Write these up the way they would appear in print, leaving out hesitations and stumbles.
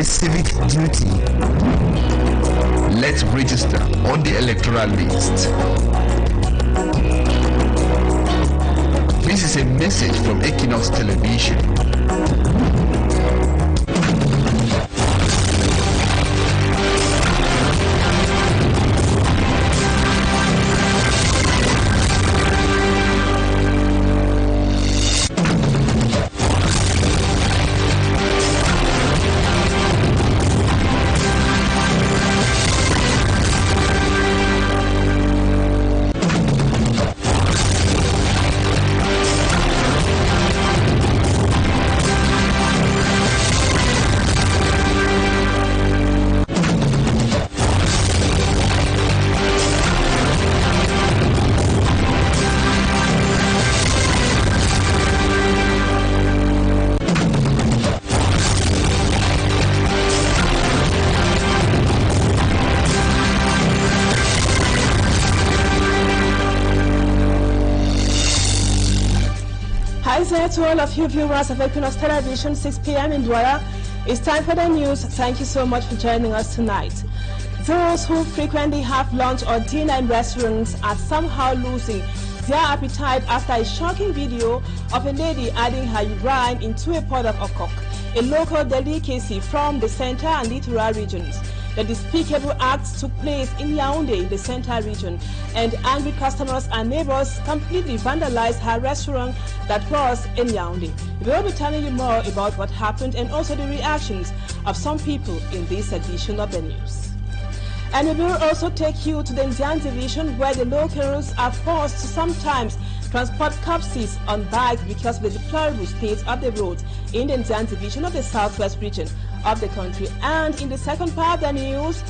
a civic duty. Let's register on the electoral list. This is a message from Equinoxe Television. Hi to all of you viewers of Equinoxe Television, 6 p.m. in Douala. It's time for the news. Thank you so much for joining us tonight. Those who frequently have lunch or dinner in restaurants are somehow losing their appetite after a shocking video of a lady adding her urine into a pot of okok, a local delicacy from the central and littoral regions. The despicable act took place in Yaoundé, the central region, and angry customers and neighbors completely vandalized her restaurant that was in Yaoundé. We will be telling you more about what happened and also the reactions of some people in this edition of the news. And we will also take you to the Ndian division, where the locals are forced to sometimes transport corpses on bikes because of the deplorable state of the roads in the Ndian division of the southwest region of the country. And in the second part of the news,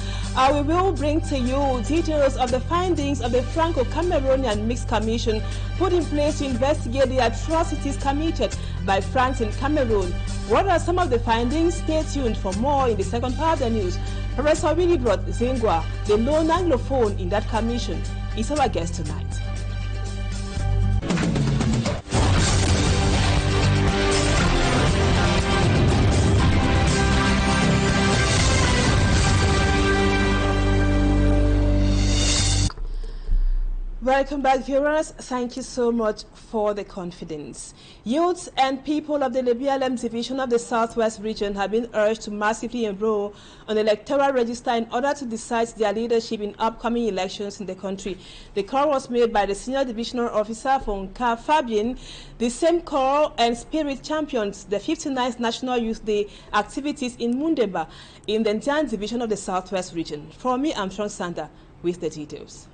we will bring to you details of the findings of the Franco-Cameroonian Mixed Commission put in place to investigate the atrocities committed by Franks in Cameroon. What are some of the findings? Stay tuned for more in the second part of the news. Professor Willibrod Zengwa, the lone Anglophone in that commission, is our guest tonight. Welcome back, viewers. Thank you so much for the confidence. Youths and people of the BLM division of the Southwest region have been urged to massively enroll on the electoral register in order to decide their leadership in upcoming elections in the country. The call was made by the senior divisional officer from Car Fabian. The same call and spirit champions the 59th National Youth Day activities in Mundeba in the Ndian division of the Southwest region. For me, I'm Sean Sander with the details.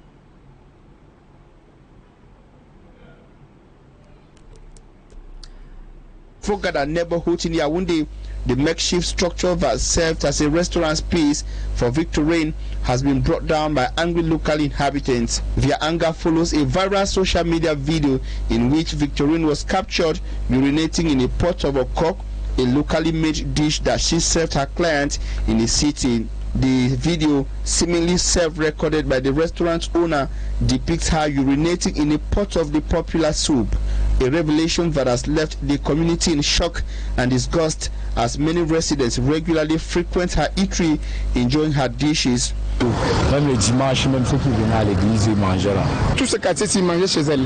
Fogada neighborhood in Yaoundé, the makeshift structure that served as a restaurant space for Victorine has been brought down by angry local inhabitants. Their anger follows a viral social media video in which Victorine was captured urinating in a pot of okok, a locally made dish that she served her client in a city. The video, seemingly self-recorded by the restaurant owner, depicts her urinating in a pot of the popular soup, a revelation that has left the community in shock and disgust as many residents regularly frequent her eatery enjoying her dishes. Même le dimanche, même ceux qui venaient à l'église, ils mangeaient là. Tout ce quartier s'y mangeait chez elle.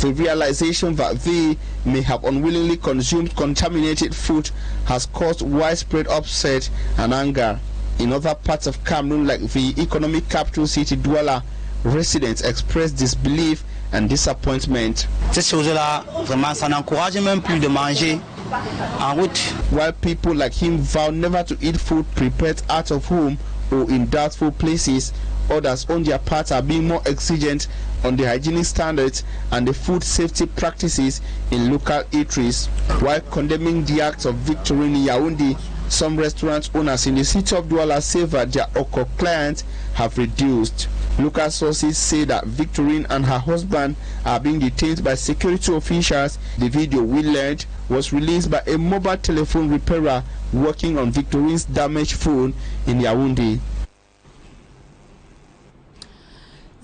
The realization that they may have unwillingly consumed contaminated food has caused widespread upset and anger. In other parts of Cameroon, like the economic capital city Douala, residents expressed disbelief and disappointment. Ces choses-là, vraiment, ça n'encourage même plus de manger en route. While people like him vow never to eat food prepared out of home or in doubtful places, others on their part are being more exigent on the hygienic standards and the food safety practices in local eateries. While condemning the acts of victory in Yaoundé, some restaurant owners in the city of Douala say that their okok clients have reduced. Local sources say that Victorine and her husband are being detained by security officials. The video, we learned, was released by a mobile telephone repairer working on Victorine's damaged phone in Yaoundé.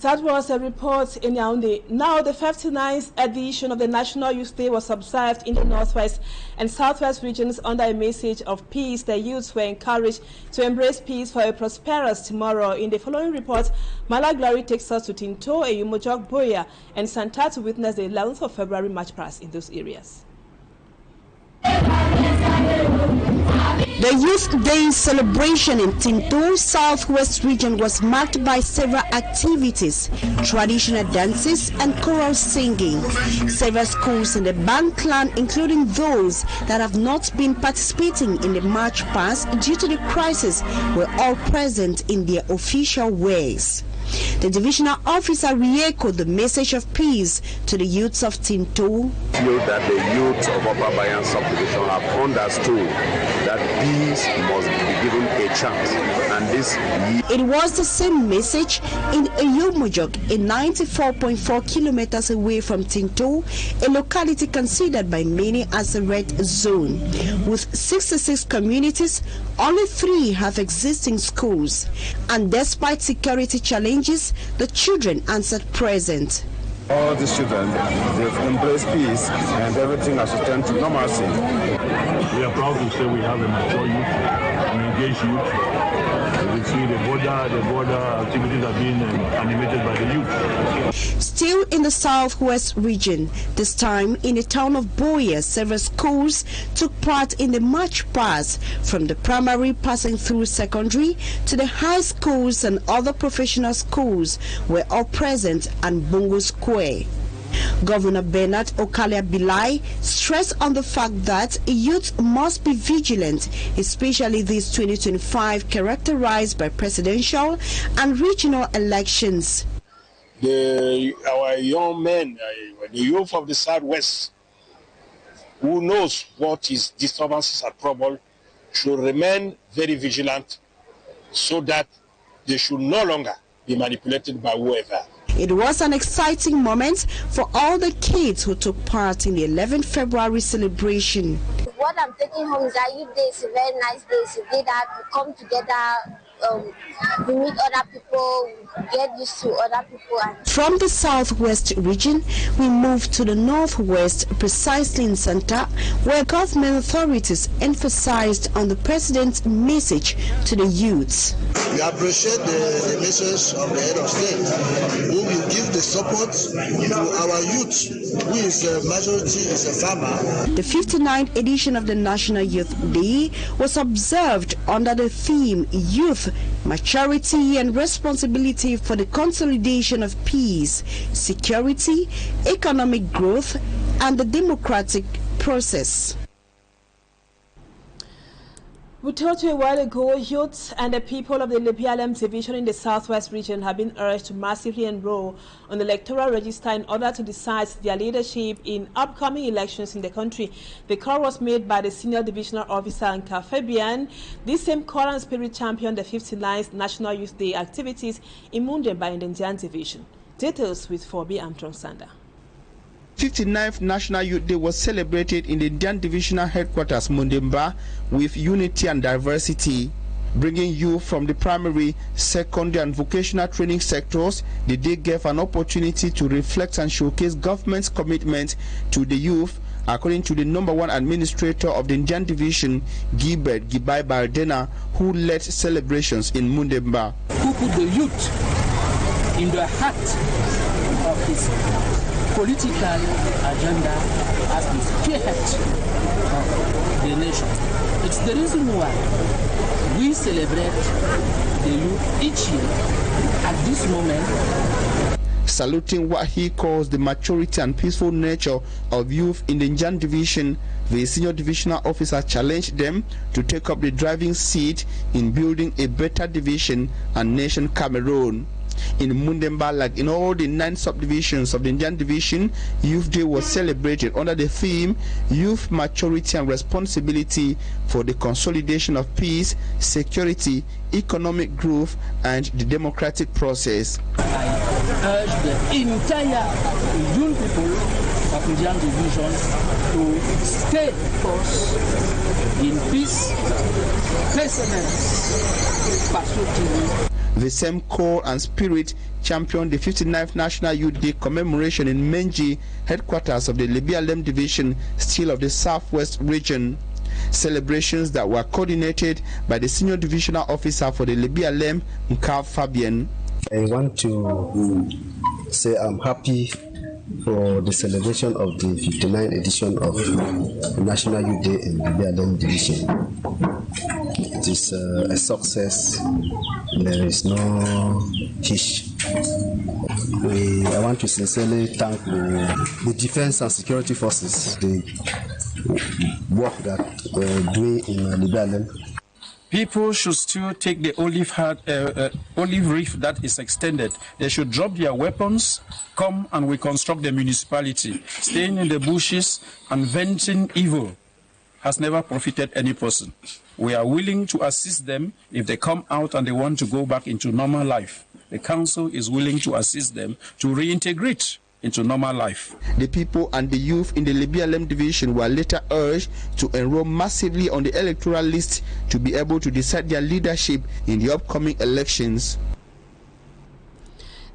That was a report in Yaoundé. Now, the 59th edition of the National Youth Day was observed in the Northwest and Southwest regions under a message of peace. The youths were encouraged to embrace peace for a prosperous tomorrow. In the following report, Mala Glory takes us to Tinto, Eyumojok, Boya, and Santa to witness the 11th of February march past in those areas. The Youth Day celebration in Tinto, Southwest region was marked by several activities, traditional dances and choral singing. Several schools in the band clan, including those that have not been participating in the march past due to the crisis, were all present in their official ways. The divisional officer re-echoed the message of peace to the youths of Tinto. I feel that the youths of Upper Bayan subdivision have understood that peace must be given a chance. And this it was the same message in Eyumojok, a 94.4 kilometers away from Tinto, a locality considered by many as a red zone. With 66 communities, only 3 have existing schools. And despite security challenges, the children answered present. All these children, they've embraced peace and everything has returned to normalcy. We are proud to say we have a mature youth, an engaged youth. We see the border activities are being animated by the youth. Still in the Southwest region, this time in the town of Boya, several schools took part in the march past, from the primary passing through secondary to the high schools and other professional schools were all present at Bongo Square. Governor Bernard Okalia Bilai stressed on the fact that youth must be vigilant, especially this 2025 characterized by presidential and regional elections. Our young men, the youth of the Southwest, who knows what is disturbances and trouble, should remain very vigilant so that they should no longer be manipulated by whoever. It was an exciting moment for all the kids who took part in the 11th February celebration. What I'm taking home is that Youth Day is a very nice day. It's a day that we come together, we meet other people, get used to other people. From the Southwest region, we moved to the Northwest, precisely in Santa, where government authorities emphasized on the president's message to the youths. We appreciate the message of the head of state, who will give the support to our youth, who is a majority, is a farmer. The 59th edition of the National Youth Day was observed under the theme Youth, Maturity and Responsibility for the Consolidation of Peace, Security, Economic Growth and the Democratic Process. We told you a while ago, youths and the people of the LPLM division in the Southwest region have been urged to massively enroll on the electoral register in order to decide their leadership in upcoming elections in the country. The call was made by the senior divisional officer Nka Fabian. This same call and spirit championed the 59th National Youth Day activities in Mundemba in the Njan division. Details with 4B Armstrong Sander. 59th National Youth Day was celebrated in the Indian Divisional Headquarters, Mundemba, with unity and diversity. Bringing youth from the primary, secondary and vocational training sectors, the day gave an opportunity to reflect and showcase government's commitment to the youth, according to the #1 administrator of the Indian Division, Gilbert Gibai Bardena, who led celebrations in Mundemba. Who put the youth in the heart of his political agenda as the spearhead of the nation. It's the reason why we celebrate the youth each year at this moment. Saluting what he calls the maturity and peaceful nature of youth in the Njan division, the senior divisional officer challenged them to take up the driving seat in building a better division and nation Cameroon. In Mundemba, like in all the 9 subdivisions of the Indian Division, Youth Day was celebrated under the theme Youth Maturity and Responsibility for the Consolidation of Peace, Security, Economic Growth and the Democratic Process. I urge the entire young people of Indian Division to stay course in peace, perseverance, patriotism. The same core and spirit championed the 59th National Youth Day commemoration in Menji, headquarters of the Libya-Lem Division, still of the Southwest region. Celebrations that were coordinated by the Senior Divisional Officer for the Libya-Lem, Mkav Fabian. I want to say I'm happy for the celebration of the 59th edition of the National Youth Day in Libya-Lem Division. It is a success. There is no hitch. I want to sincerely thank the Defense and Security Forces, the work that we're doing in Libya-Lem. People should still take the olive reef that is extended. They should drop their weapons, come and reconstruct the municipality. Staying in the bushes and venting evil has never profited any person. We are willing to assist them if they come out and they want to go back into normal life. The council is willing to assist them to reintegrate into normal life. The people and the youth in the Libya-Lem Division were later urged to enroll massively on the electoral list to be able to decide their leadership in the upcoming elections.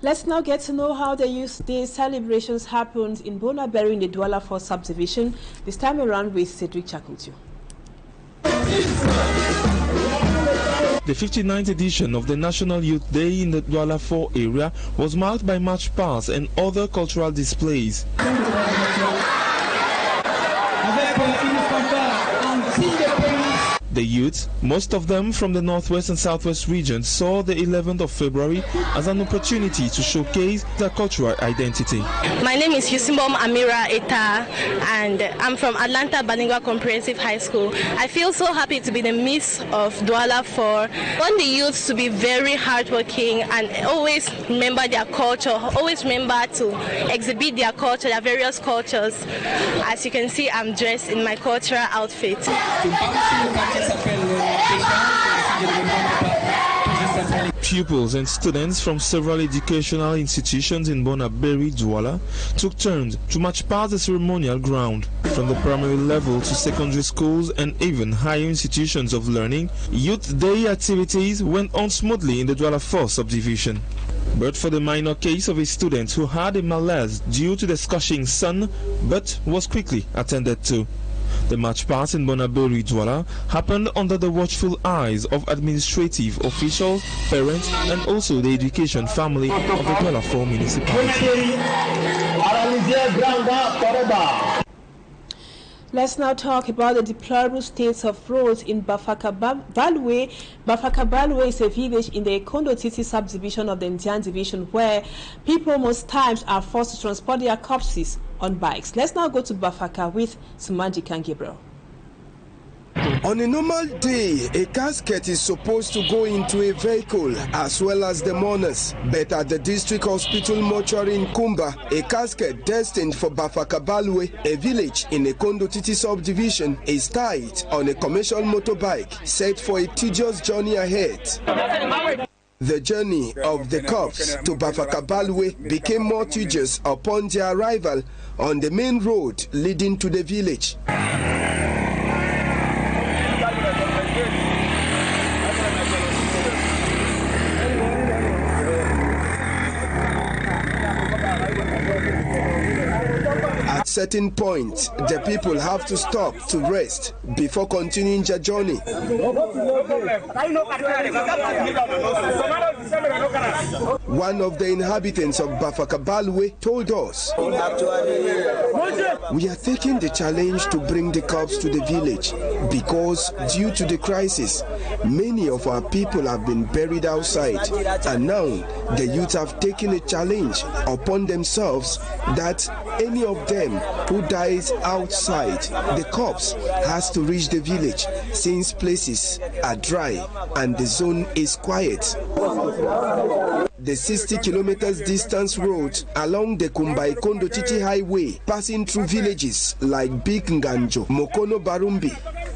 Let's now get to know how the Youth Day celebrations happened in Bonaberry in the Douala 4 subdivision, this time around with Cedric Chakutu. The 59th edition of the National Youth Day in the Douala 4 area was marked by march pasts and other cultural displays. The youth, most of them from the Northwest and Southwest regions, saw the 11th of February as an opportunity to showcase their cultural identity. My name is Yusimbom Amira Eta, and I'm from Atlanta Balingua Comprehensive High School. I feel so happy to be in the midst of Douala 4. I want the youth to be very hardworking and always remember their culture, always remember to exhibit their culture, their various cultures. As you can see, I'm dressed in my cultural outfit. Pupils and students from several educational institutions in Bonaberry, Douala, took turns to march past the ceremonial ground. From the primary level to secondary schools and even higher institutions of learning, Youth Day activities went on smoothly in the Douala 4 subdivision. But for the minor case of a student who had a malaise due to the scorching sun, but was quickly attended to. The march past in Bonaberry, Douala happened under the watchful eyes of administrative officials, parents, and also the education family of the Douala 4 municipality. Let's now talk about the deplorable state of roads in Bafaka Balwe. Bafaka Balwe is a village in the Kondo Titi subdivision of the Indian division where people most times are forced to transport their corpses on bikes. Let's now go to Bafaka with Sumanji Kangibrel. On a normal day, a casket is supposed to go into a vehicle as well as the mourners. But at the district hospital mortuary in Kumba, a casket destined for Bafaka Balwe, a village in a Kondo Titi subdivision, is tied on a commercial motorbike set for a tedious journey ahead. The journey of the corpse to Bafaka Balwe became more tedious upon their arrival on the main road leading to the village. At certain points, the people have to stop to rest before continuing their journey. One of the inhabitants of Bafaka Balwe told us, "We are taking the challenge to bring the corpse to the village because due to the crisis, many of our people have been buried outside, and now the youth have taken a challenge upon themselves that any of them who dies outside, the corpse has to reach the village since places are dry and the zone is quiet." The 60 kilometers distance road along the Kumbai-Kondo Titi highway, passing through villages like Big Nganjo, Mokono Barumbi,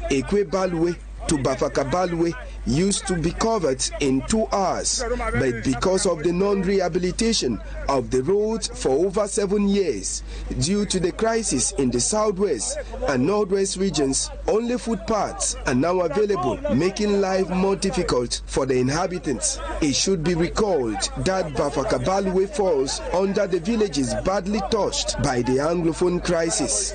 Ekwe Balwe to Bafaka Balwe, used to be covered in 2 hours, but because of the non-rehabilitation of the roads for over 7 years, due to the crisis in the southwest and northwest regions, only footpaths are now available, making life more difficult for the inhabitants. It should be recalled that Bafakabalwe falls under the villages badly touched by the Anglophone crisis.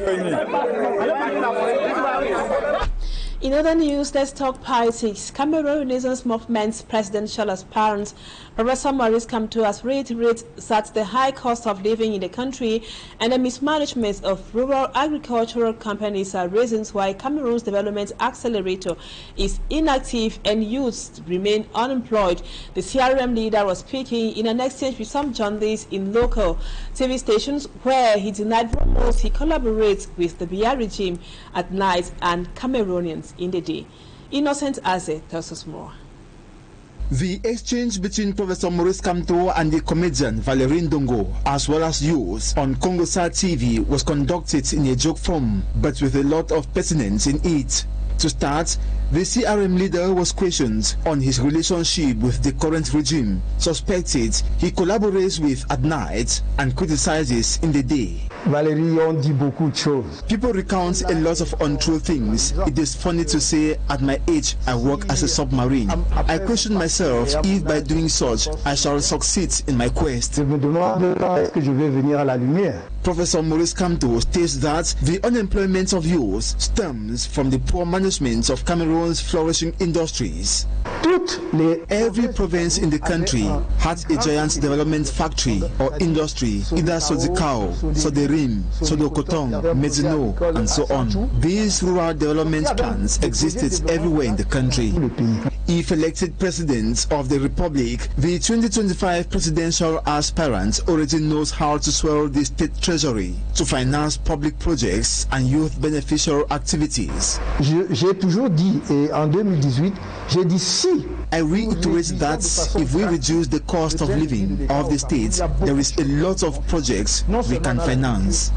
In other news, let's talk politics. Cameroon Renaissance Movement's presidential aspirant, Professor Maurice Kamto, has reiterated that the high cost of living in the country and the mismanagement of rural agricultural companies are reasons why Cameroon's development accelerator is inactive and youths remain unemployed. The CRM leader was speaking in an exchange with some journalists in local TV stations where he denied rumors he collaborates with the Biya regime at night and Cameroonians in the day. Innocent Aze tells us more. The exchange between Professor Maurice Kamto and the comedian Valerine Dongo, as well as youth, on Congosat TV was conducted in a joke form, but with a lot of pertinence in it. To start, the CRM leader was questioned on his relationship with the current regime, suspected he collaborates with at night and criticizes in the day. People recount a lot of untrue things. It is funny to say, at my age, I work as a submarine. I question myself if by doing such, I shall succeed in my quest. Professor Maurice Kamto states that the unemployment of youth stems from the poor management of Cameroon's flourishing industries. Every province in the country had a giant development factory or industry, either Sodikao, Soderim, Sodokotong, Medzino, and so on. These rural development plans existed everywhere in the country. If elected president of the Republic, the 2025 presidential aspirant already knows how to swell the state treasury to finance public projects and youth beneficial activities. J'ai toujours dit, et en 2018, j'ai dit si. I reiterate that if we reduce the cost of living of the state, there is a lot of projects we can finance.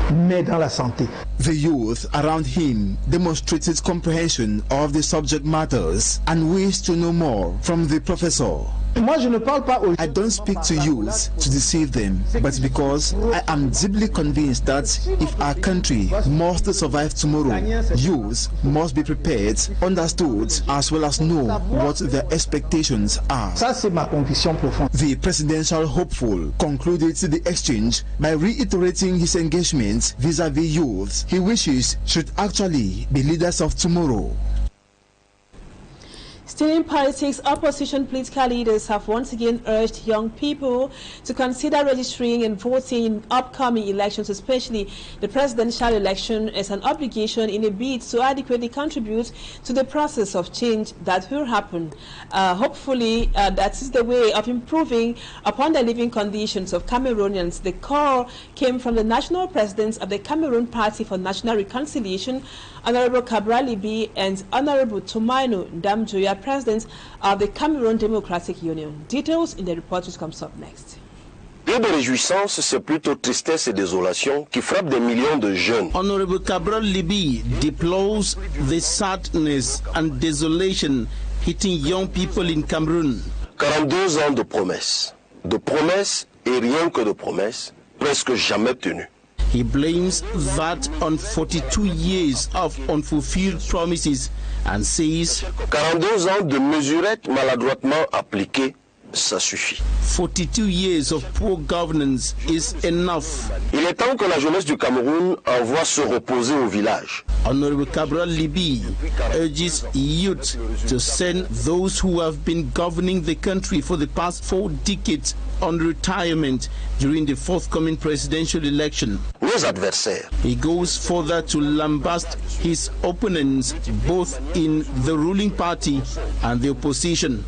The youth around him demonstrated comprehension of the subject matters and wished to know more from the professor. I don't speak to youth to deceive them, but because I am deeply convinced that if our country must survive tomorrow, youth must be prepared, understood, as well as know what their expectations are. The presidential hopeful concluded the exchange by reiterating his engagement vis-à-vis youth he wishes should actually be leaders of tomorrow. Still in politics, opposition political leaders have once again urged young people to consider registering and voting in upcoming elections, especially the presidential election, as an obligation in a bid to adequately contribute to the process of change that will happen. Hopefully, that is the way of improving upon the living conditions of Cameroonians. The call came from the national presidents of the Cameroon Party for National Reconciliation, Honorable Cabral Libi, and Honorable Tumaino Damjoya, president of the Cameroon Democratic Union. Details in the report which comes up next. Plus de réjouissance, c'est plutôt tristesse et désolation qui frappent des millions de jeunes. Honorable Cabral Libi deplores the sadness and desolation hitting young people in Cameroon. 42 ans de promesses et rien que de promesses, presque jamais tenues. He blames that on 42 years of unfulfilled promises and says 42 ans de mesurettes maladroitement appliquées, ça suffit. 42 years of poor governance is enough. Il est temps que la jeunesse du Cameroun envoie se reposer au village. Honorable Cabral Libi urges youth to send those who have been governing the country for the past 4 decades on retirement during the forthcoming presidential election. Nos adversaires. He goes further to lambast his opponents both in the ruling party and the opposition,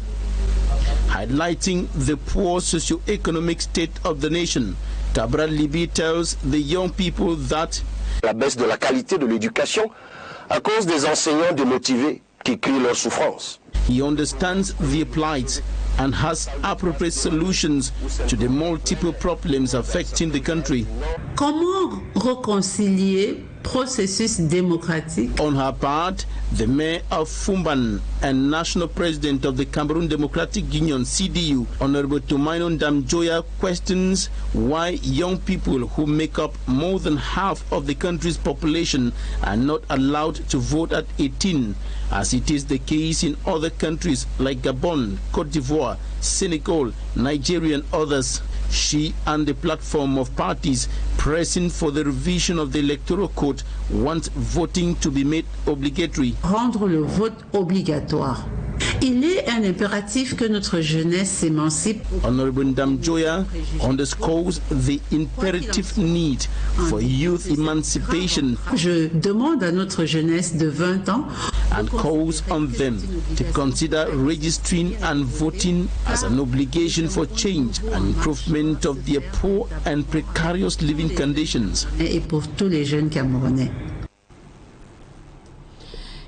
highlighting the poor socio-economic state of the nation. Cabral Libi tells the young people that la baisse de la qualité de l'éducation à cause des enseignants démotivés qui crient leur souffrance. He understands the plight and has appropriate solutions to the multiple problems affecting the country. Comment réconcilier processus démocratique. On her part, the mayor of Fumban and national president of the Cameroon Democratic Union, CDU, Honorable Toumainon Damjoya, questions why young people who make up more than half of the country's population are not allowed to vote at 18, as it is the case in other countries like Gabon, Cote d'Ivoire, Senegal, Nigeria and others. She and the platform of parties pressing for the revision of the electoral code want voting to be made obligatory. Rendre le vote obligatoire. Il est un impératif que notre jeunesse s'émancipe. Honorable Ndamjoya underscores the imperative need for youth emancipation. Je demande à notre jeunesse de 20 ans and calls on them to consider registering and voting as an obligation for change and improvement of their poor and precarious living conditions. Et pour tous les jeunes Camerounais.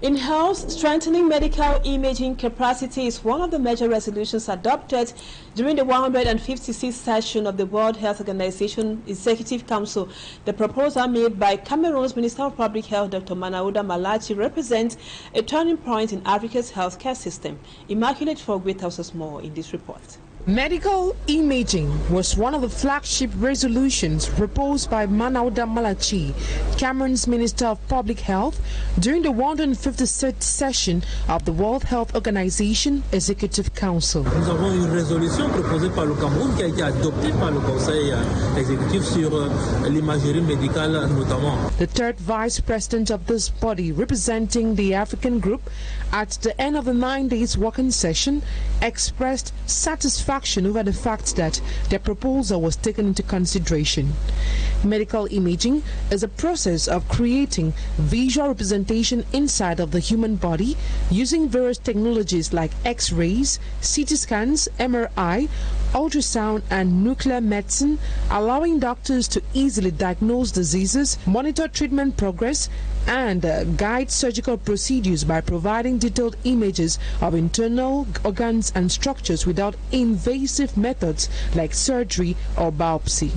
In health, strengthening medical imaging capacity is one of the major resolutions adopted during the 156th session of the World Health Organization Executive Council. The proposal made by Cameroon's Minister of Public Health, Dr. Manauda Malachi, represents a turning point in Africa's healthcare system. Immaculate Fogwe tells us more in this report. Medical imaging was one of the flagship resolutions proposed by Manauda Malachi, Cameroon's Minister of Public Health, during the 156th session of the World Health Organization Executive Council. Nous avons une résolution proposée par le Cameroun qui a été adoptée par le Conseil exécutif sur l'imagerie médicale notamment. The third vice president of this body, representing the African group, at the end of the 9 days working session, expressed satisfaction over the fact that their proposal was taken into consideration. Medical imaging is a process of creating visual representation inside of the human body using various technologies like X-rays, CT scans, MRI, ultrasound and nuclear medicine, allowing doctors to easily diagnose diseases, monitor treatment progress, and guide surgical procedures by providing detailed images of internal organs and structures without invasive methods like surgery or biopsy.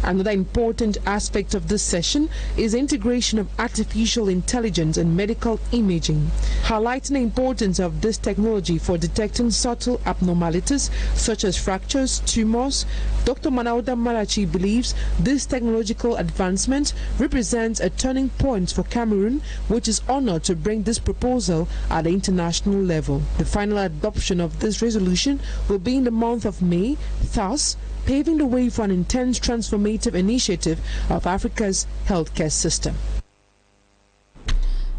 Another important aspect of this session is integration of artificial intelligence in medical imaging, highlighting the importance of this technology for detecting subtle abnormalities such as fractures, tumors. Dr. Manauda Malachi believes this technological advancement represents a turning point for Cameroon, which is honored to bring this proposal at the international level. The final adoption of this resolution will be in the month of May, thus paving the way for an intense transformative initiative of Africa's healthcare system.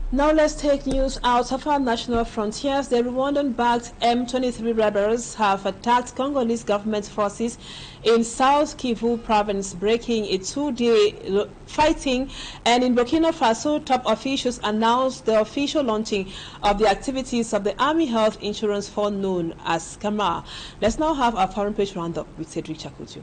Now let's take news out of our national frontiers. The Rwandan-backed M23 rebels have attacked Congolese government forces in South Kivu province, breaking a 2-day fighting. And in Burkina Faso, top officials announced the official launching of the activities of the Army Health Insurance Fund known as CAMA. Let's now have our foreign page roundup with Cedric Chakutu.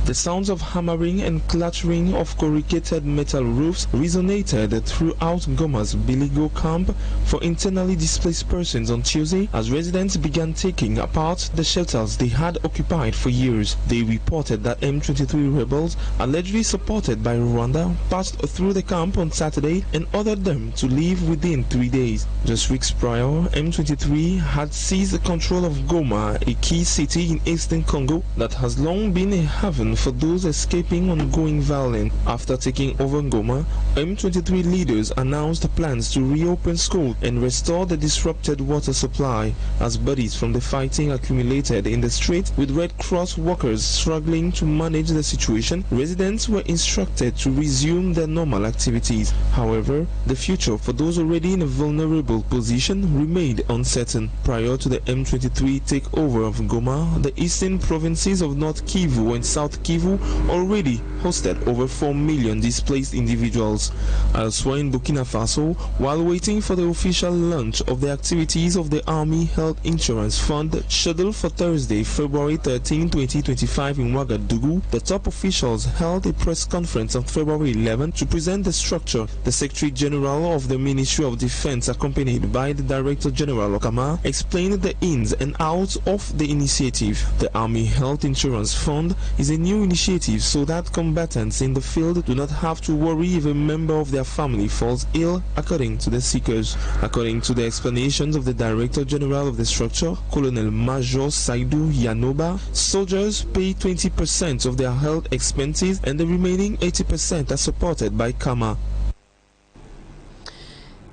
The sounds of hammering and clattering of corrugated metal roofs resonated throughout Goma's Biligo camp for internally displaced persons on Tuesday as residents began taking apart the shelters they had occupied for years. They reported that M23 rebels, allegedly supported by Rwanda, passed through the camp on Saturday and ordered them to leave within 3 days. Just weeks prior, M23 had seized control of Goma, a key city in eastern Congo that has long been a haven for those escaping ongoing violence. After taking over Goma, M23 leaders announced plans to reopen schools and restore the disrupted water supply. As bodies from the fighting accumulated in the streets with Red Cross workers struggling to manage the situation, residents were instructed to resume their normal activities. However, the future for those already in a vulnerable position remained uncertain. Prior to the M23 takeover of Goma, the eastern provinces of North Kivu and South Kivu already hosted over 4 million displaced individuals. Elsewhere in Burkina Faso, while waiting for the official launch of the activities of the Army Health Insurance Fund scheduled for Thursday, February 13, 2025 in Ouagadougou, the top officials held a press conference on February 11 to present the structure. The Secretary General of the Ministry of Defense, accompanied by the Director General of CAMA, explained the ins and outs of the initiative. The Army Health Insurance Fund is a new new initiatives so that combatants in the field do not have to worry if a member of their family falls ill, according to the seekers. According to the explanations of the Director General of the structure, Colonel Major Saidu Yanoba, soldiers pay 20% of their health expenses and the remaining 80% are supported by Kama.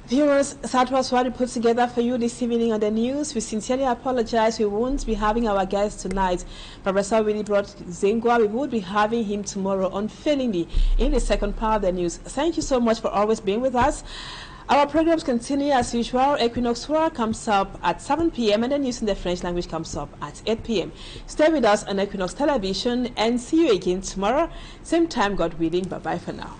Viewers, that was what we put together for you this evening on the news. We sincerely apologize. We won't be having our guest tonight. Professor Willie brought Zengwa. We will be having him tomorrow unfailingly in the second part of the news. Thank you so much for always being with us. Our programs continue as usual. Equinoxe comes up at 7 p.m. and the news in the French language comes up at 8 p.m. Stay with us on Equinoxe Television and see you again tomorrow. Same time, God willing. Bye-bye for now.